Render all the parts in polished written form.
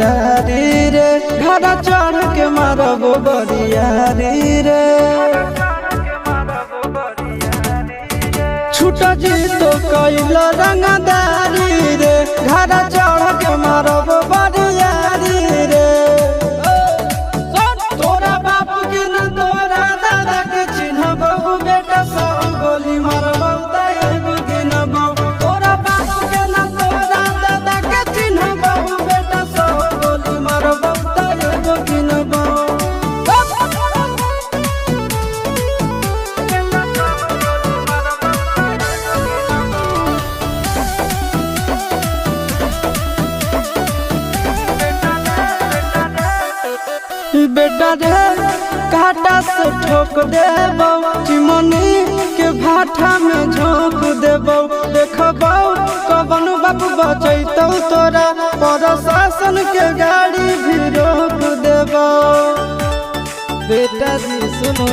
रंगदारी रे घर चढ़ के मारब बरियारी रे छूट जी तो कैल रंगदारी रे घर चढ़ के मारब बरियारी रे तोरा बाप के न तोरा दादा के चिन्हबहु बेटा सब गोली मारबहु तैगो गिनबहु तोरा बाप के न तोरा दादा के चिन्हबहु बेटा सब गोली मारबहु तैगो गिनबहु बेटा रे काटा से ठोक देबौ चिमनी के भाठा में झोंक देबौ देखबौ कवन बाप बचैतौ तोरा प्रशासन के गाड़ी भी रोक देबौ बेटा जी सुनो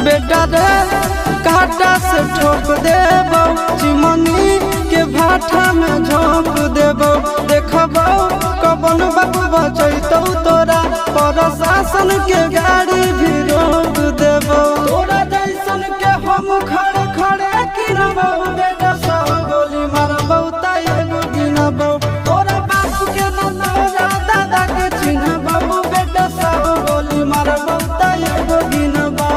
बेटा रे काटा से ठोक देबौ चिमनी के भाठा में झोंक देबौ देखबौ कवन बाप बचैतौ तोरा प्रशासन के गाड़ी भी रोक देबौ तोरा जैसन के हम खड़े खड़े गिनबौ बेटा सब गोली मारबौ तैगो गिनबौ तोरा बाप के न तोरा दादा के चिन्हबौ बेटा सब गोली मारबौ तैगो गिनबौ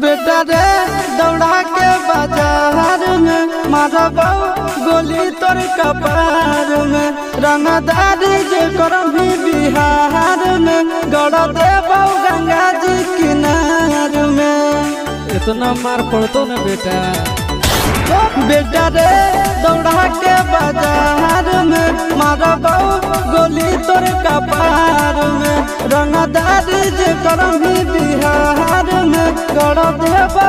बेटा रे दौड़ा के बाजार में मारबौ गोली तोर कपार में रंगदारी जे करभी बिहार में गड़ देबौ गंगा जी किनार में इतना मार पड़तो न बेटा बेटा रे दौड़ा के बाजार में मारबौ गोली तोर कपार में रंगदारी जे करभी बिहार में गड़ देबौ